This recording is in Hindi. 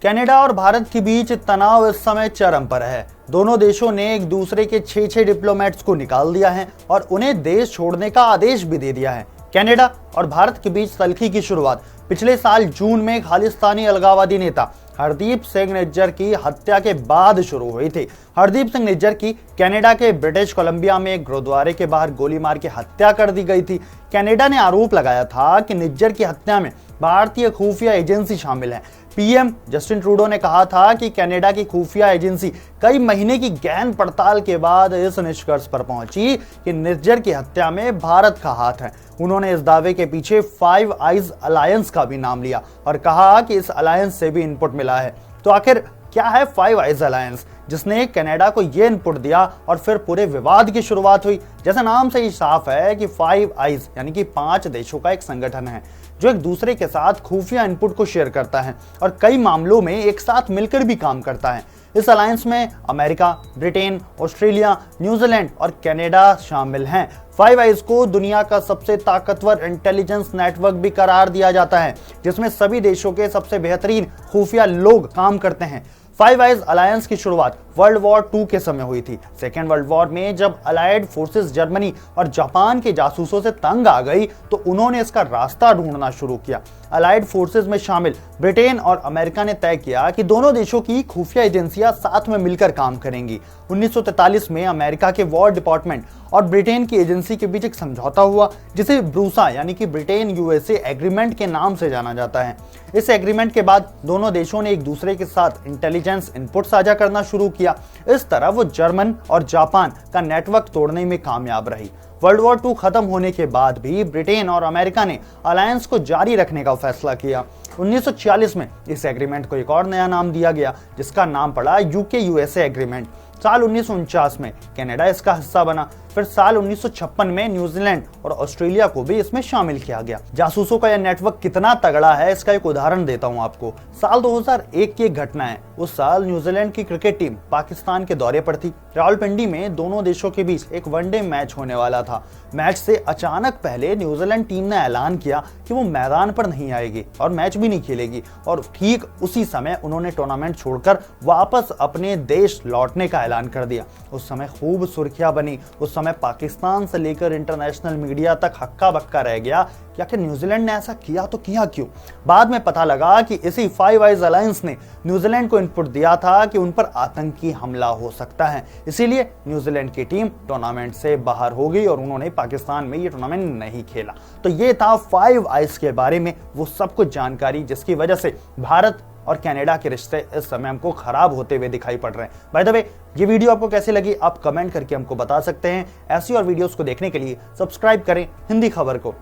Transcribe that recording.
कनाडा और भारत के बीच तनाव इस समय चरम पर है। दोनों देशों ने एक दूसरे के 6 डिप्लोमेट्स को निकाल दिया है और उन्हें देश छोड़ने का आदेश भी दे दिया है। कनाडा और भारत के बीच तल्खी की शुरुआत पिछले साल जून में खालिस्तानी अलगाववादी नेता हरदीप सिंह निज्जर की हत्या के बाद शुरू हुई थी। हरदीप सिंह निज्जर की कनाडा के ब्रिटिश कोलंबिया में एक गुरुद्वारे के बाहर गोली मार के हत्या कर दी गई थी। कनाडा ने आरोप लगाया था कि निज्जर की हत्या में भारतीय खुफिया एजेंसी शामिल है। पीएम जस्टिन ट्रूडो ने कहा था कि कनाडा की खुफिया एजेंसी कई महीने की गहन पड़ताल के बाद इस निष्कर्ष पर पहुंची कि निज्जर की हत्या में भारत का हाथ है। उन्होंने इस दावे के पीछे फाइव आइज अलायंस का भी नाम लिया और कहा कि इस अलायंस से भी इनपुट मिला है। तो आखिर क्या है फाइव आइज अलायंस, जिसने कनाडा को यह इनपुट दिया और फिर पूरे विवाद की शुरुआत हुई? जैसा नाम से ही साफ है कि फाइव आइज यानी कि 5 देशों का एक संगठन है जो एक दूसरे के साथ खुफिया इनपुट को शेयर करता है और कई मामलों में एक साथ मिलकर भी काम करता है। इस अलायंस में अमेरिका, ब्रिटेन, ऑस्ट्रेलिया, न्यूजीलैंड और कनाडा शामिल हैं। फाइव आइज को दुनिया का सबसे ताकतवर इंटेलिजेंस नेटवर्क भी करार दिया जाता है, जिसमें सभी देशों के सबसे बेहतरीन खुफिया लोग काम करते हैं। फाइव आइज अलायंस की शुरुआत वर्ल्ड वॉर 2 के समय हुई थी। सेकेंड वर्ल्ड वॉर में जब अलाइड फोर्सेस जर्मनी और जापान के जासूसों से तंग आ गई तो उन्होंने इसका रास्ता ढूंढना शुरू किया। अलाइड फोर्सेस में शामिल ब्रिटेन और अमेरिका ने तय किया कि दोनों देशों की खुफिया एजेंसियां साथ में मिलकर काम करेंगी। 1943 में अमेरिका के वॉर डिपार्टमेंट और ब्रिटेन की एजेंसी के बीच एक समझौता हुआ, जिसे ब्रूसा यानी कि ब्रिटेन यूएसए एग्रीमेंट के नाम से जाना जाता है। इस एग्रीमेंट के बाद दोनों देशों ने एक दूसरे के साथ इंटेलिजेंस इनपुट साझा करना शुरू किया। इस तरह वो जर्मन और जापान का नेटवर्क तोड़ने में कामयाब रही। वर्ल्ड वॉर 2 खत्म होने के बाद भी ब्रिटेन और अमेरिका ने अलायंस को जारी रखने का फैसला किया। 1946 में इस एग्रीमेंट को एक और नया नाम दिया गया, जिसका नाम पड़ा यूके यूएसए एग्रीमेंट। साल 1949 में कनाडा इसका हिस्सा बना। फिर साल 1956 में न्यूजीलैंड और ऑस्ट्रेलिया को भी इसमें शामिल किया गया। जासूसों का यह नेटवर्क कितना तगड़ा है, इसका एक उदाहरण देता हूं आपको। साल 2001 की एक घटना है। उस साल न्यूजीलैंड की क्रिकेट टीम पाकिस्तान के दौरे पर थी। रावलपिंडी में दोनों देशों के बीच एक वनडे मैच होने वाला था। मैच से अचानक पहले न्यूजीलैंड टीम ने ऐलान किया कि वो मैदान पर नहीं आएगी और मैच भी नहीं खेलेगी, और ठीक उसी समय उन्होंने टूर्नामेंट छोड़कर वापस अपने देश लौटने का ऐलान कर दिया। उस समय खूब सुर्खियां बनी। उस समय पाकिस्तान से लेकर इंटरनेशनल मीडिया तक हक्का बक्का रह गया कि आखिर न्यूजीलैंड ने ऐसा किया तो किया क्यों। बाद में पता लगा कि इसी फाइव आइज अलायंस ने न्यूजीलैंड को इनपुट दिया था कि उन पर आतंकी हमला हो सकता है, इसीलिए न्यूजीलैंड की टीम टूर्नामेंट से बाहर हो गई और उन्होंने पाकिस्तान में ये टूर्नामेंट नहीं खेला। तो ये था फाइव आइज के बारे में वो सब कुछ जानकारी, जिसकी वजह से भारत और कनाडा के रिश्ते इस समय हमको खराब होते हुए दिखाई पड़ रहे हैं। बाय द वे, ये वीडियो आपको कैसी लगी आप कमेंट करके हमको बता सकते हैं। ऐसी और वीडियोस को देखने के लिए सब्सक्राइब करें हिंदी खबर को।